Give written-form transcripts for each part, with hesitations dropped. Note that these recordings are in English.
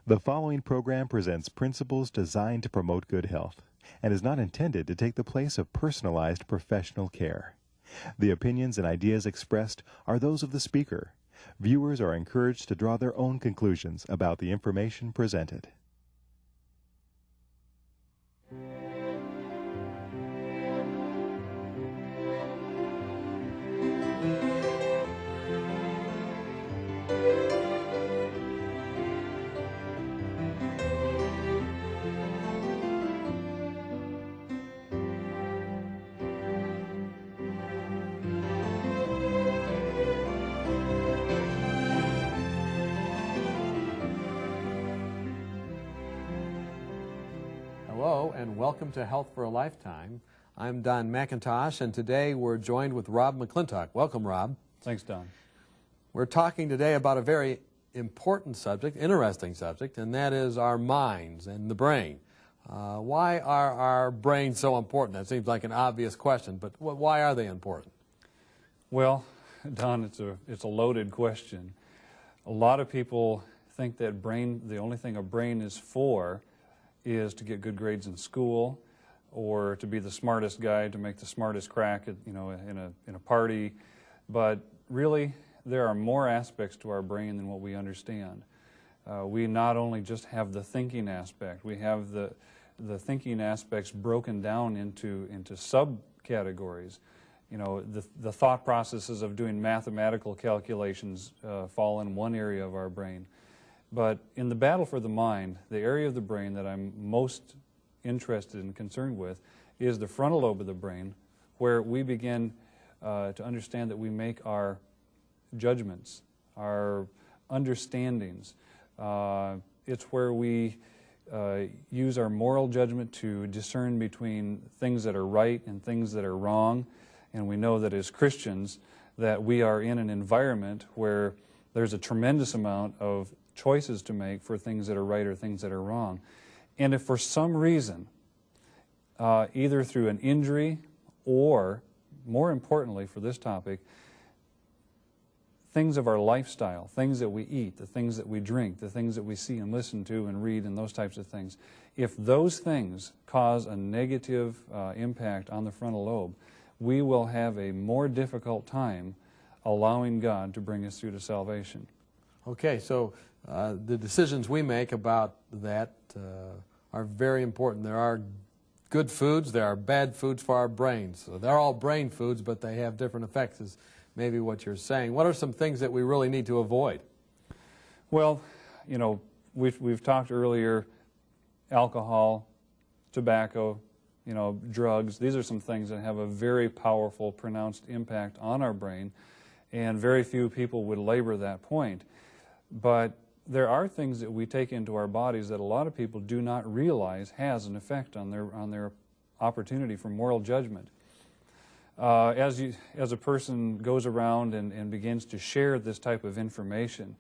The following program presents principles designed to promote good health and is not intended to take the place of personalized professional care. The opinions and ideas expressed are those of the speaker. Viewers are encouraged to draw their own conclusions about the information presented. Hello and welcome to Health for a Lifetime. I'm Don McIntosh, and today we're joined with Rob McClintock. Welcome, Rob. Thanks, Don. We're talking today about a very important subject, interesting subject, and that is our minds and the brain. Why are our brains so important? That seems like an obvious question, but why are they important? Well, Don, it's a loaded question. A lot of people think that the only thing a brain is for is to get good grades in school, or to be the smartest guy, to make the smartest crack at, in a party. But really, there are more aspects to our brain than what we understand. We not only just have the thinking aspect, we have the thinking aspects broken down into subcategories. You know, the thought processes of doing mathematical calculations fall in one area of our brain. But in the battle for the mind, the area of the brain that I'm most interested and concerned with is the frontal lobe of the brain, where we begin to understand that we make our judgments, our understandings. It's where we use our moral judgment to discern between things that are right and things that are wrong. And we know that as Christians that we are in an environment where there's a tremendous amount of choices to make for things that are right or things that are wrong. And if for some reason, either through an injury or, more importantly for this topic, things of our lifestyle, things that we eat, the things that we drink, the things that we see and listen to and read and those types of things, if those things cause a negative impact on the frontal lobe, we will have a more difficult time allowing God to bring us through to salvation. Okay, so the decisions we make about that are very important. There are good foods, there are bad foods for our brains. So they're all brain foods, but they have different effects, is maybe what you're saying. What are some things that we really need to avoid? Well, you know, we've talked earlier, alcohol, tobacco, drugs. These are some things that have a very powerful, pronounced impact on our brain, and very few people would labor that point. But there are things that we take into our bodies that a lot of people do not realize has an effect on their opportunity for moral judgment. As a person goes around and begins to share this type of information,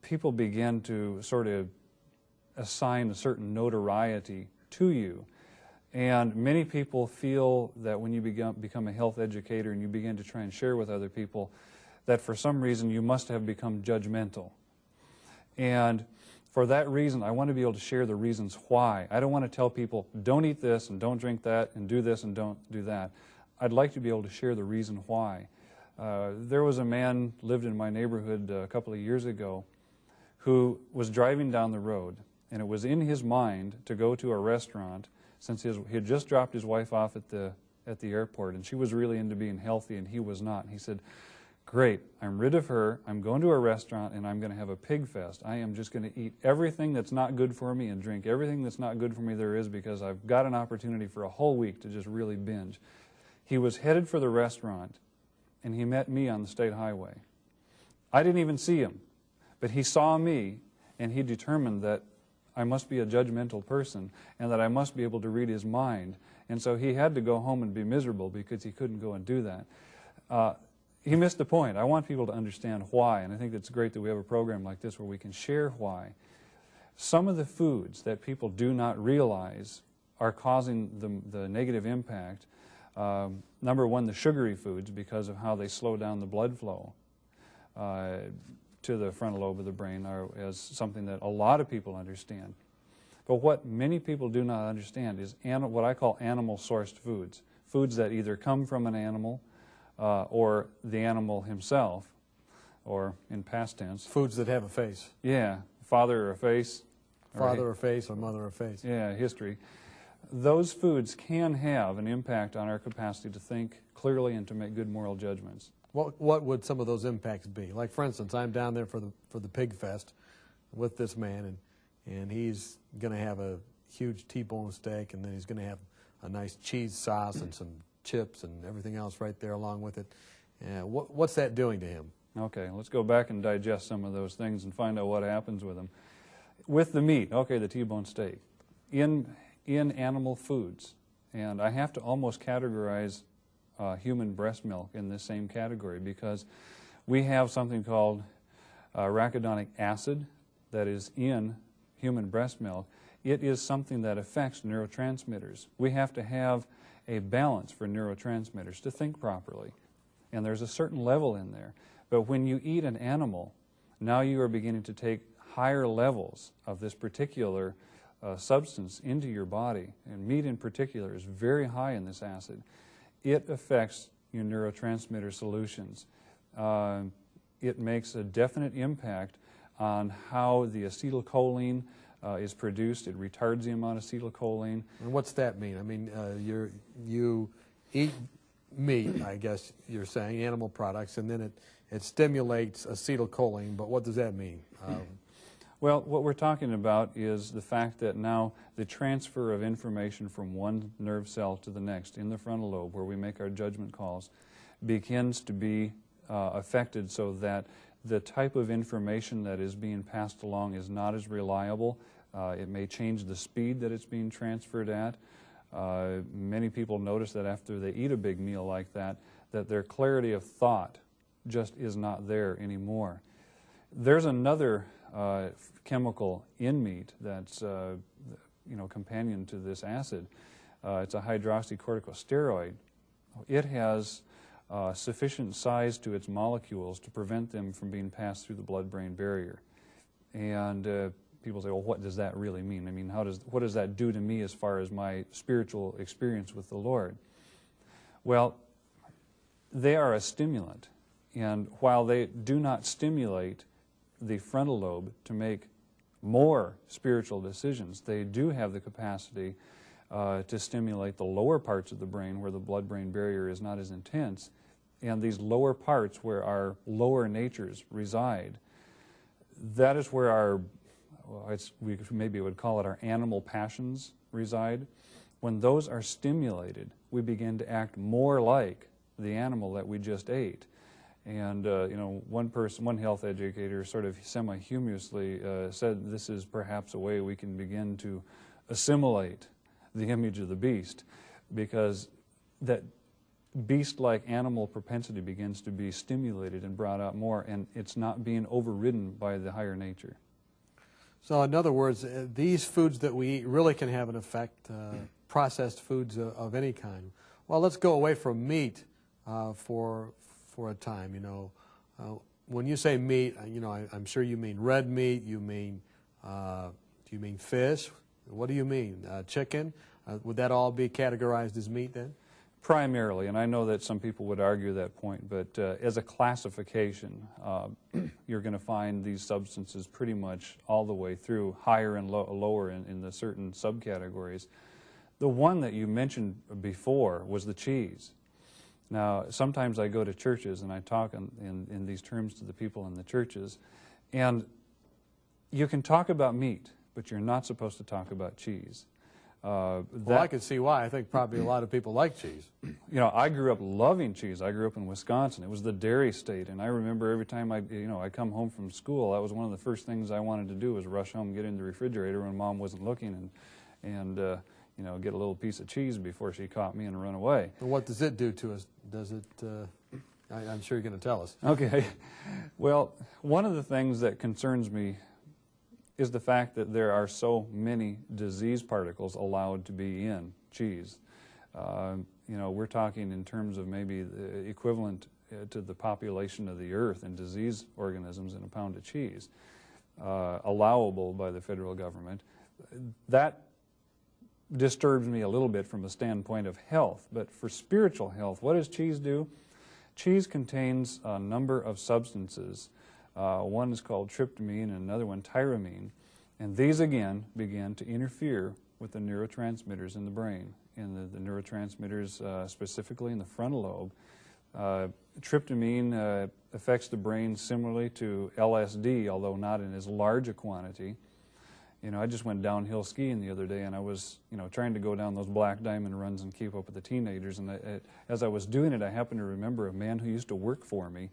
people begin to sort of assign a certain notoriety to you. And many people feel that when you become a health educator and you begin to try and share with other people, that for some reason you must have become judgmental. And for that reason, I want to be able to share the reasons why. I don't want to tell people, don't eat this and don't drink that and do this and don't do that. I'd like to be able to share the reason why. There was a man lived in my neighborhood a couple of years ago who was driving down the road, and it was in his mind to go to a restaurant since he had just dropped his wife off at the airport, and she was really into being healthy and he was not. And he said, great, I'm rid of her, I'm going to a restaurant and I'm going to have a pig fest. I am just going to eat everything that's not good for me and drink everything that's not good for me there is, because I've got an opportunity for a whole week to just really binge. He was headed for the restaurant and he met me on the state highway. I didn't even see him, but he saw me and he determined that I must be a judgmental person and that I must be able to read his mind. And so he had to go home and be miserable because he couldn't go and do that. He missed the point. I want people to understand why, and I think it's great that we have a program like this where we can share why. Some of the foods that people do not realize are causing the negative impact. Number one, the sugary foods, because of how they slow down the blood flow. to the frontal lobe of the brain as something that a lot of people understand. But what many people do not understand is what I call animal-sourced foods, foods that either come from an animal or the animal himself, or in past tense. Foods that have a face. Yeah, father or a face. Father or face or mother or face. Yeah, history. Those foods can have an impact on our capacity to think clearly and to make good moral judgments. What would some of those impacts be? Like, for instance, I'm down there for the pig fest with this man, and he's going to have a huge T-bone steak, and then he's going to have a nice cheese sauce and some chips and everything else right there along with it. What's that doing to him? Okay, let's go back and digest some of those things and find out what happens with them. With the meat, okay, the T-bone steak, in animal foods, and I have to almost categorize human breast milk in this same category, because we have something called arachidonic acid that is in human breast milk. It is something that affects neurotransmitters. We have to have a balance for neurotransmitters to think properly, and there's a certain level in there. But when you eat an animal, now you are beginning to take higher levels of this particular substance into your body, and meat in particular is very high in this acid. It affects your neurotransmitter solutions. It makes a definite impact on how the acetylcholine is produced. It retards the amount of acetylcholine. And what's that mean? I mean, you eat meat, I guess you're saying, animal products, and then it stimulates acetylcholine, but what does that mean? Well, what we're talking about is the fact that now the transfer of information from one nerve cell to the next in the frontal lobe, where we make our judgment calls, begins to be affected, so that the type of information that is being passed along is not as reliable. It may change the speed that it's being transferred at. Many people notice that after they eat a big meal like that their clarity of thought just is not there anymore. There's another chemical in meat that's companion to this acid. It's a hydroxycorticosteroid. It has sufficient size to its molecules to prevent them from being passed through the blood-brain barrier. And people say, well, what does that really mean? I mean, what does that do to me as far as my spiritual experience with the Lord? Well, they are a stimulant. And while they do not stimulate the frontal lobe to make more spiritual decisions, they do have the capacity to stimulate the lower parts of the brain where the blood-brain barrier is not as intense, and these lower parts where our lower natures reside. That is where our, we maybe would call it our animal passions reside. When those are stimulated, we begin to act more like the animal that we just ate. And one health educator sort of semi-humorously said this is perhaps a way we can begin to assimilate the image of the beast, because that beast-like animal propensity begins to be stimulated and brought out more, and it's not being overridden by the higher nature. So in other words, these foods that we eat really can have an effect, processed foods of any kind. Well, let's go away from meat for a time. When you say meat, I'm sure you mean red meat. You mean do you mean fish? What do you mean? Chicken? Would that all be categorized as meat then? Primarily, and I know that some people would argue that point, but as a classification, you're going to find these substances pretty much all the way through, higher and lower in the certain subcategories. The one that you mentioned before was the cheese. Now, sometimes I go to churches and I talk in these terms to the people in the churches, and you can talk about meat, but you're not supposed to talk about cheese. Well, I can see why. I think probably a lot of people like cheese. I grew up loving cheese. I grew up in Wisconsin. It was the dairy state, and I remember every time I come home from school, that was one of the first things I wanted to do was rush home, get in the refrigerator when Mom wasn't looking, and get a little piece of cheese before she caught me and run away. And what does it do to us? Does it? I'm sure you're going to tell us. Okay. Well, one of the things that concerns me is the fact that there are so many disease particles allowed to be in cheese. We're talking in terms of maybe the equivalent to the population of the earth and disease organisms in a pound of cheese, allowable by the federal government. That disturbs me a little bit from a standpoint of health. But for spiritual health, what does cheese do? Cheese contains a number of substances. One is called tryptamine and another one tyramine. And these, again, began to interfere with the neurotransmitters in the brain, and the neurotransmitters specifically in the frontal lobe. Tryptamine affects the brain similarly to LSD, although not in as large a quantity. You know, I just went downhill skiing the other day, and I was, trying to go down those black diamond runs and keep up with the teenagers. And as I was doing it, I happened to remember a man who used to work for me.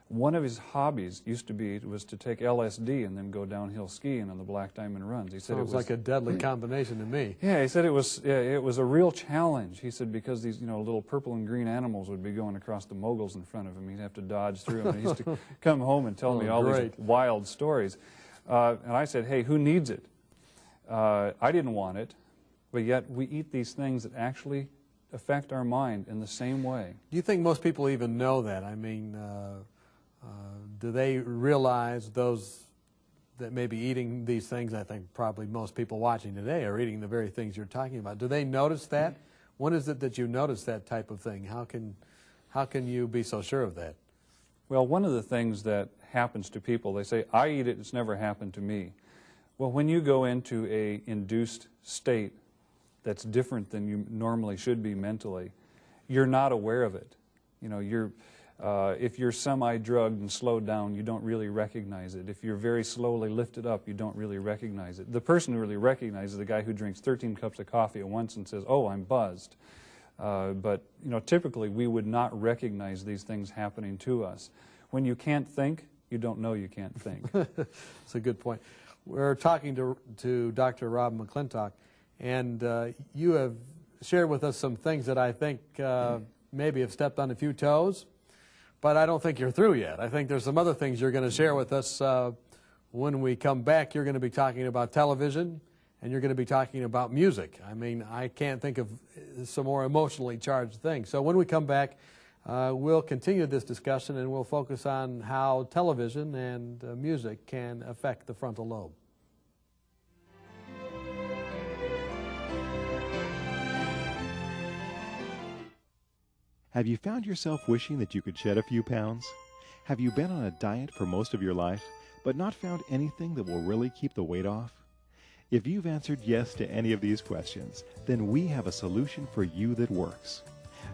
One of his hobbies was to take LSD and then go downhill skiing on the black diamond runs. He said Sounds like a deadly combination to me. Yeah, he said it was a real challenge. He said because these little purple and green animals would be going across the moguls in front of him. He'd have to dodge through them. And he used to come home and tell me all these wild stories. And I said, hey, who needs it? I didn't want it, but yet we eat these things that actually affect our mind in the same way. Do you think most people even know that? I mean, do they realize those that may be eating these things? I think probably most people watching today are eating the very things you're talking about. Do they notice that? When is it that you notice that type of thing? How can you be so sure of that? Well, one of the things that happens to people, they say, I eat it, it's never happened to me. Well, when you go into a induced state that's different than you normally should be mentally, you're not aware of it. If you're semi-drugged and slowed down, you don't really recognize it. If you're very slowly lifted up, you don't really recognize it. The person who really recognizes is the guy who drinks 13 cups of coffee at once and says, oh, I'm buzzed. But typically we would not recognize these things happening to us. When you can't think, you don't know you can't think. That's a good point. We're talking to Dr. Rob McClintock, and you have shared with us some things that I think maybe have stepped on a few toes, but I don't think you're through yet. I think there's some other things you're going to share with us. When we come back, you're going to be talking about television, and you're going to be talking about music. I mean, I can't think of some more emotionally charged things. So when we come back, we'll continue this discussion, and we'll focus on how television and music can affect the frontal lobe. Have you found yourself wishing that you could shed a few pounds? Have you been on a diet for most of your life, but not found anything that will really keep the weight off? If you've answered yes to any of these questions, then we have a solution for you that works.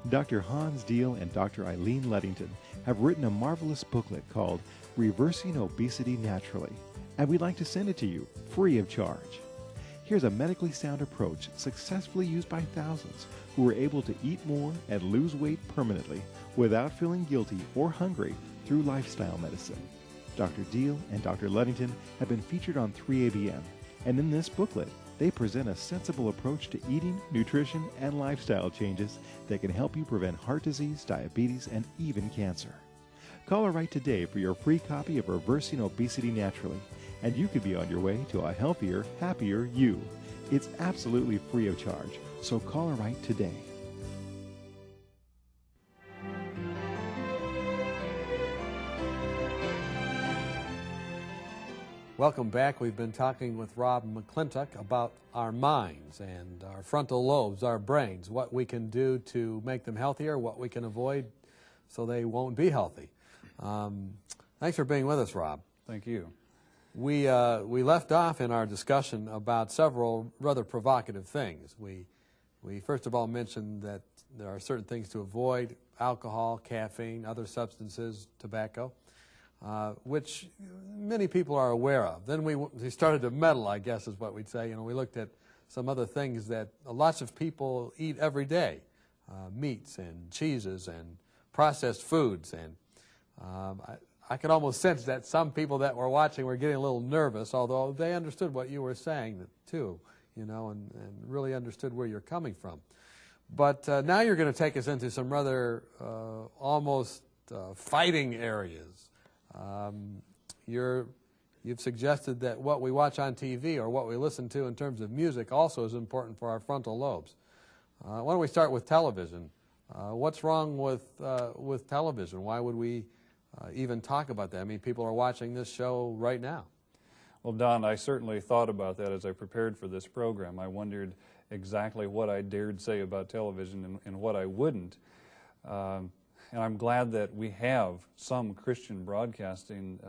Dr. Hans Diehl and Dr. Eileen Ludington have written a marvelous booklet called Reversing Obesity Naturally, and we'd like to send it to you free of charge. Here's a medically sound approach successfully used by thousands who were able to eat more and lose weight permanently without feeling guilty or hungry through lifestyle medicine. Dr. Diehl and Dr. Ludington have been featured on 3ABN, and in this booklet, they present a sensible approach to eating, nutrition, and lifestyle changes that can help you prevent heart disease, diabetes, and even cancer. Call or write today for your free copy of Reversing Obesity Naturally, and you could be on your way to a healthier, happier you. It's absolutely free of charge, so call or write today. Welcome back. We've been talking with Rob McClintock about our minds and our frontal lobes, our brains, what we can do to make them healthier, what we can avoid so they won't be healthy. Thanks for being with us, Rob. Thank you. We left off in our discussion about several rather provocative things. We first of all mentioned that there are certain things to avoid: alcohol, caffeine, other substances, tobacco, which many people are aware of. Then we started to meddle, I guess is what we'd say. We looked at some other things that lots of people eat every day, meats and cheeses and processed foods. And I could almost sense that some people that were watching were getting a little nervous, although they understood what you were saying too, and really understood where you're coming from. But now you're going to take us into some rather almost fighting areas. You've suggested that what we watch on TV or what we listen to in terms of music also is important for our frontal lobes. Why don't we start with television? What's wrong with television? Why would we even talk about that? I mean, people are watching this show right now. Well, Don, I certainly thought about that as I prepared for this program. I wondered exactly what I dared say about television and what I wouldn't. And I'm glad that we have some Christian broadcasting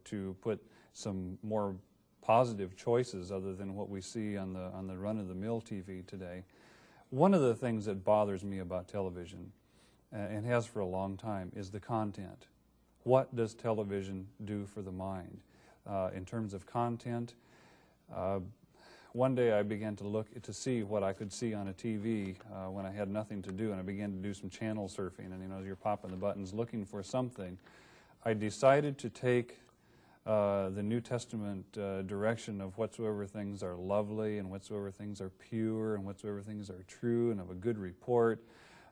to put some more positive choices other than what we see on the run-of-the-mill TV today. One of the things that bothers me about television, and has for a long time, is the content. What does television do for the mind? In terms of content, one day I began to look to see what I could see on a TV when I had nothing to do, and I began to do some channel surfing, and as you're popping the buttons looking for something, I decided to take the New Testament direction of whatsoever things are lovely and whatsoever things are pure and whatsoever things are true and of a good report,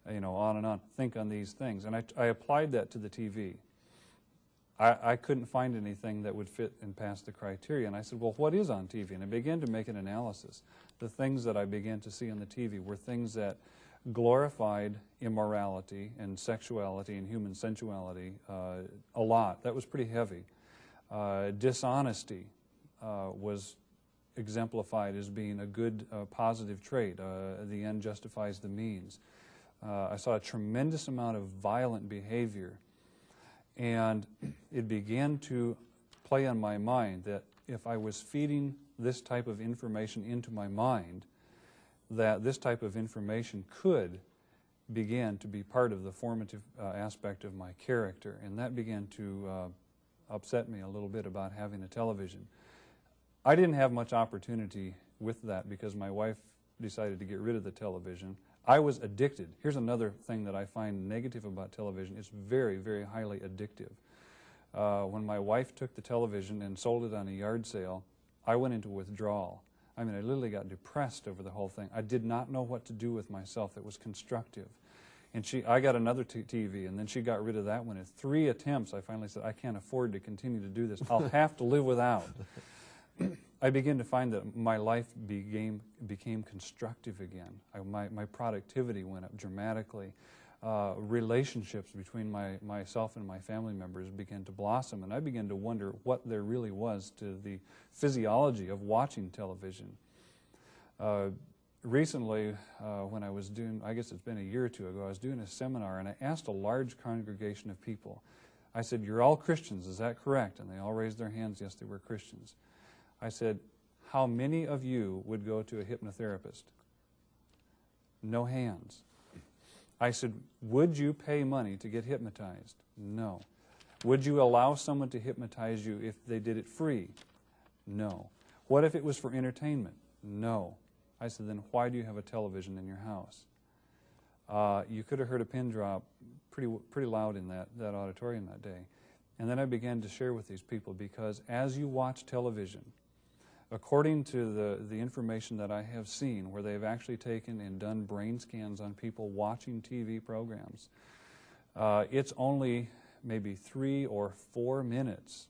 on and on. Think on these things. And I applied that to the TV. I couldn't find anything that would fit and pass the criteria. And I said, well, what is on TV? And I began to make an analysis. The things that I began to see on the TV were things that glorified immorality and sexuality and human sensuality a lot. That was pretty heavy. Dishonesty was exemplified as being a good, positive trait. The end justifies the means. I saw a tremendous amount of violent behavior. And it began to play on my mind that if I was feeding this type of information into my mind, that this type of information could begin to be part of the formative aspect of my character. And that began to upset me a little bit about having a television. I didn't have much opportunity with that because my wife decided to get rid of the television. I was addicted. Here's another thing that I find negative about television. It's very, very highly addictive. When my wife took the television and sold it on a yard sale, I went into withdrawal. I mean, I literally got depressed over the whole thing. I did not know what to do with myself that was constructive. And I got another TV, and then she got rid of that one. In 3 attempts, I finally said, I can't afford to continue to do this. I'll have to live without. I began to find that my life became constructive again. My productivity went up dramatically. Relationships between myself and my family members began to blossom, and I began to wonder what there really was to the physiology of watching television. Recently, when I was doing, I guess it's been a year or two ago, I was doing a seminar, and I asked a large congregation of people. I said, you're all Christians, is that correct? And they all raised their hands, yes, they were Christians. I said, how many of you would go to a hypnotherapist? No hands. I said, would you pay money to get hypnotized? No. Would you allow someone to hypnotize you if they did it free? No. What if it was for entertainment? No. I said, then why do you have a television in your house? You could have heard a pin drop pretty loud in that auditorium that day. And then I began to share with these people, because as you watch television, according to the information that I have seen, where they've actually taken and done brain scans on people watching TV programs, it's only maybe 3 or 4 minutes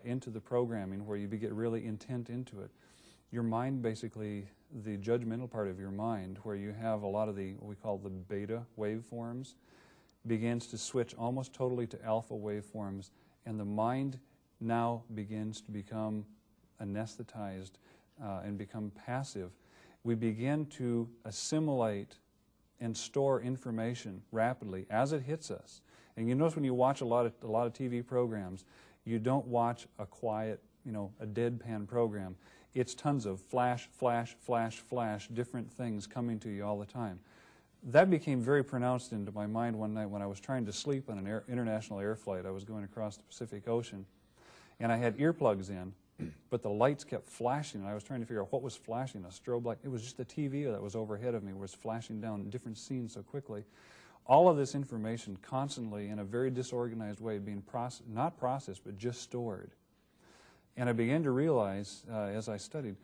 into the programming where you get really intent into it. Your mind basically, the judgmental part of your mind, where you have a lot of what we call the beta waveforms, begins to switch almost totally to alpha waveforms, and the mind now begins to become anesthetized and become passive. We begin to assimilate and store information rapidly as it hits us. And you notice when you watch a lot of TV programs, you don't watch a quiet, a deadpan program. It's tons of flash, flash, flash, flash, different things coming to you all the time. That became very pronounced into my mind one night when I was trying to sleep on an international air flight. I was going across the Pacific Ocean, and I had earplugs in, but the lights kept flashing, and I was trying to figure out what was flashing, a strobe light. It was just the TV that was overhead of me was flashing down different scenes so quickly. All of this information constantly, in a very disorganized way, being not processed, but just stored. And I began to realize, as I studied,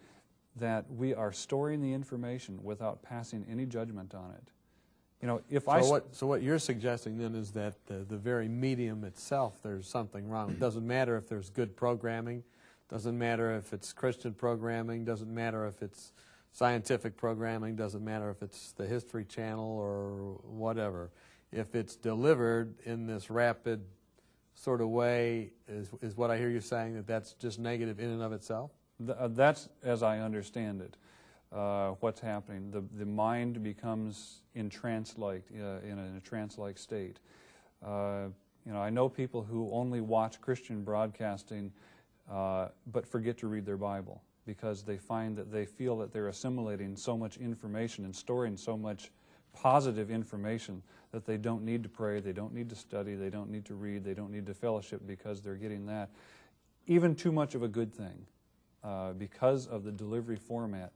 that we are storing the information without passing any judgment on it. So what you're suggesting then is that the very medium itself, there's something wrong. It doesn't matter if there's good programming, doesn't matter if it's Christian programming, doesn't matter if it's scientific programming, doesn't matter if it's the History Channel or whatever, if it's delivered in this rapid sort of way, is what I hear you saying, that that's just negative in and of itself? That's, as I understand it, what's happening. The mind becomes in a trance-like state. I know people who only watch Christian broadcasting but forget to read their Bible, because they find that they feel that they're assimilating so much information and storing so much positive information that they don't need to pray, they don't need to study, they don't need to read, they don't need to fellowship, because they're getting that. Even too much of a good thing, because of the delivery format,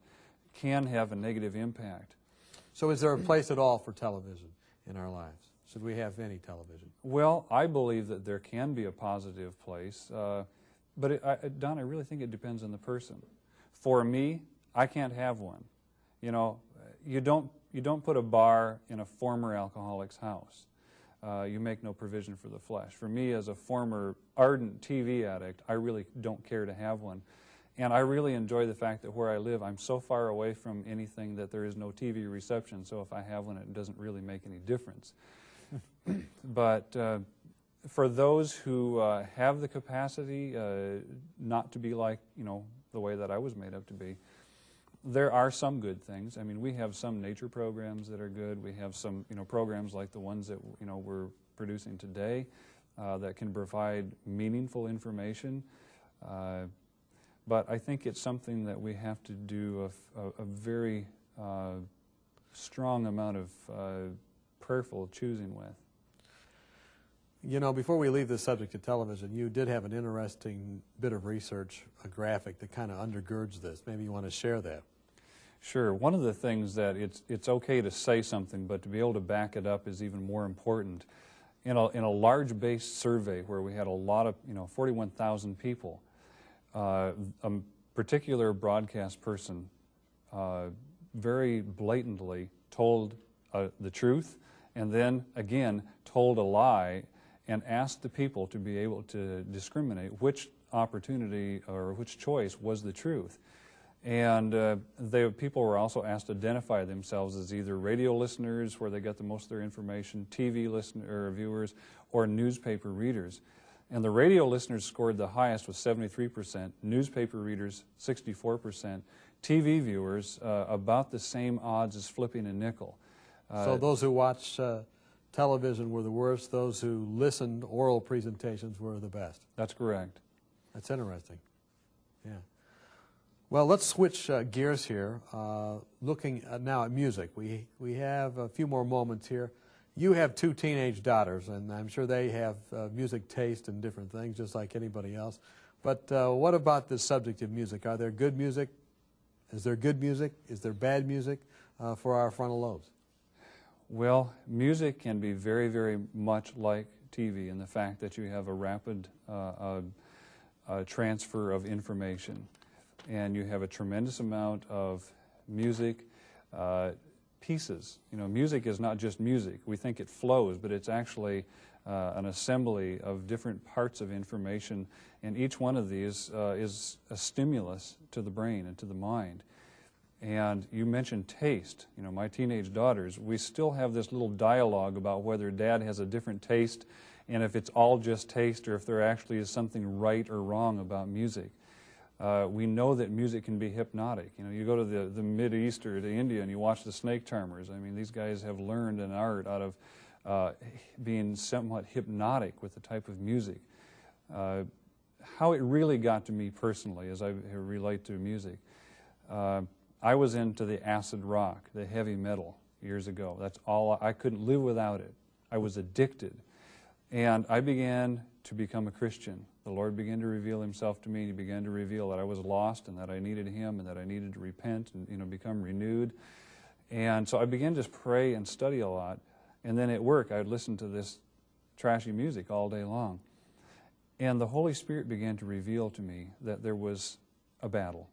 can have a negative impact. So is there a place at all for television in our lives? Should we have any television? Well, I believe that there can be a positive place, but Don, I really think it depends on the person. For me, I can't have one. You don't put a bar in a former alcoholic's house. You make no provision for the flesh. For me, as a former ardent TV addict, I really don't care to have one. And I really enjoy the fact that where I live, I'm so far away from anything that there is no TV reception, so if I have one, it doesn't really make any difference. But for those who have the capacity not to be like, the way that I was made up to be, there are some good things. I mean, we have some nature programs that are good. We have some, programs like the ones that, we're producing today that can provide meaningful information. But I think it's something that we have to do a very strong amount of prayerful choosing with. Before we leave the subject of television, you did have an interesting bit of research, a graphic that kind of undergirds this. Maybe you want to share that. Sure. One of the things that it's okay to say something, but to be able to back it up is even more important. In a large-based survey where we had a lot of, 41,000 people, a particular broadcast person very blatantly told the truth, and then again told a lie, and asked the people to be able to discriminate which opportunity or which choice was the truth. And people were also asked to identify themselves as either radio listeners, where they got the most of their information, TV viewers, or newspaper readers. And the radio listeners scored the highest with 73%, newspaper readers 64%, TV viewers about the same odds as flipping a nickel. So those who watch television were the worst, those who listened oral presentations were the best. That's correct. That's interesting. Yeah. Well, let's switch gears here, looking now at music. We have a few more moments here. You have two teenage daughters, and I'm sure they have music taste and different things, just like anybody else. But what about the subject of music? Are there good music? Is there good music? Is there bad music for our frontal lobes? Well, music can be very, very much like TV in the fact that you have a rapid transfer of information. And you have a tremendous amount of music pieces. Music is not just music. We think it flows, but it's actually an assembly of different parts of information, and each one of these is a stimulus to the brain and to the mind. And you mentioned taste. My teenage daughters, we still have this little dialogue about whether Dad has a different taste and if it's all just taste or if there actually is something right or wrong about music. We know that music can be hypnotic. You go to the Mideast or to India and you watch the snake charmers. I mean, these guys have learned an art out of being somewhat hypnotic with the type of music. How it really got to me personally as I relate to music, I was into the acid rock, the heavy metal years ago. That's all. I couldn't live without it. I was addicted. And I began to become a Christian. The Lord began to reveal Himself to me. He began to reveal that I was lost and that I needed Him and that I needed to repent and become renewed. And so I began to pray and study a lot. And then at work, I would listen to this trashy music all day long. And the Holy Spirit began to reveal to me that there was a battle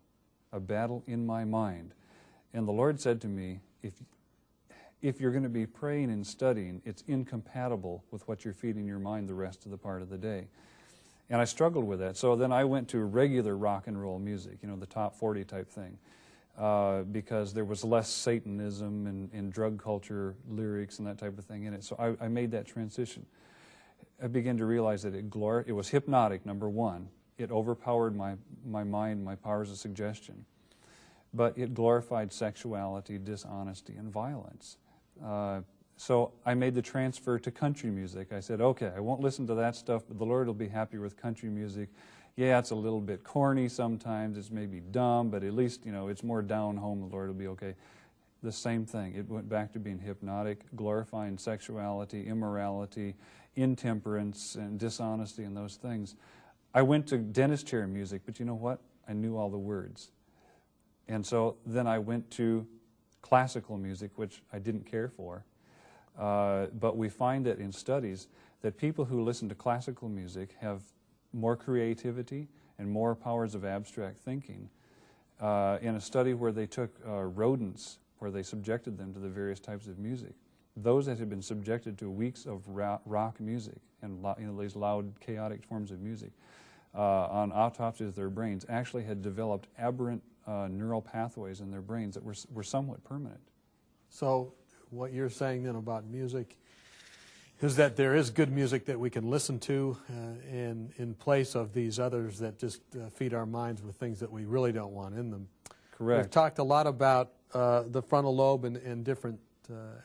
in my mind. And the Lord said to me, if you're going to be praying and studying, it's incompatible with what you're feeding your mind the rest of the part of the day. And I struggled with that. So then I went to regular rock and roll music, the top 40 type thing. because there was less Satanism and drug culture lyrics and that type of thing in it. So I made that transition. I began to realize that it was hypnotic, number one. It overpowered my mind, my powers of suggestion. But it glorified sexuality, dishonesty, and violence. So I made the transfer to country music. I said, okay, I won't listen to that stuff, but the Lord will be happy with country music. Yeah, it's a little bit corny sometimes. It's maybe dumb, but at least, you know, it's more down home. The Lord will be okay. The same thing. It went back to being hypnotic, glorifying sexuality, immorality, intemperance, and dishonesty, and those things. I went to dentist chair music, but you know what? I knew all the words. And so then I went to classical music, which I didn't care for. But we find that in studies that people who listen to classical music have more creativity and more powers of abstract thinking. In a study where they took rodents, where they subjected them to the various types of music, those that had been subjected to weeks of rock music and these loud, chaotic forms of music, on autopsies of their brains, actually had developed aberrant neural pathways in their brains that were somewhat permanent. So what you're saying then about music is that there is good music that we can listen to in place of these others that just feed our minds with things that we really don't want in them. Correct. We've talked a lot about the frontal lobe and different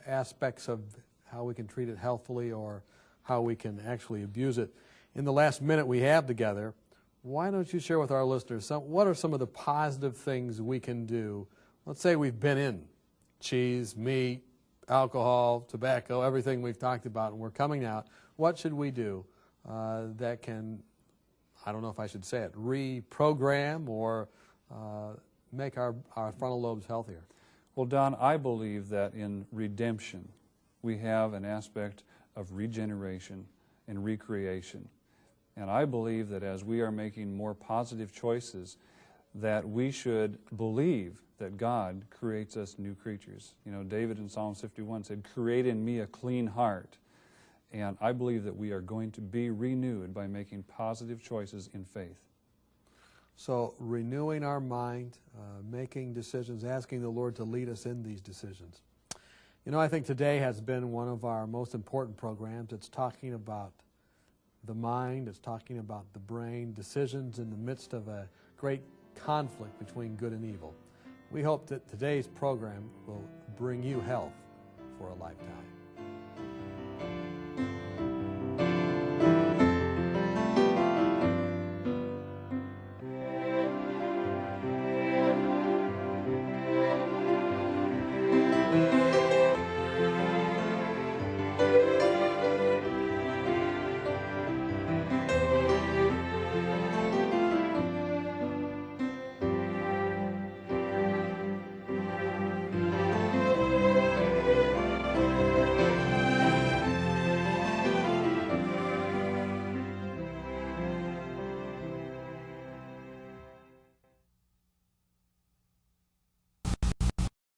aspects of how we can treat it healthfully or how we can actually abuse it. In the last minute we have together, why don't you share with our listeners what are some of the positive things we can do? Let's say we've been in cheese, meat, alcohol, tobacco, everything we've talked about, and we're coming out. What should we do that can, I don't know if I should say it, reprogram or make our frontal lobes healthier? Well, Don, I believe that in redemption we have an aspect of regeneration and recreation. And I believe that as we are making more positive choices, that we should believe that God creates us new creatures. You know, David in Psalm 51 said, "Create in me a clean heart." And I believe that we are going to be renewed by making positive choices in faith. So renewing our mind, making decisions, asking the Lord to lead us in these decisions. You know, I think today has been one of our most important programs. It's talking about the mind, it's talking about the brain, decisions in the midst of a great conflict between good and evil. We hope that today's program will bring you health for a lifetime.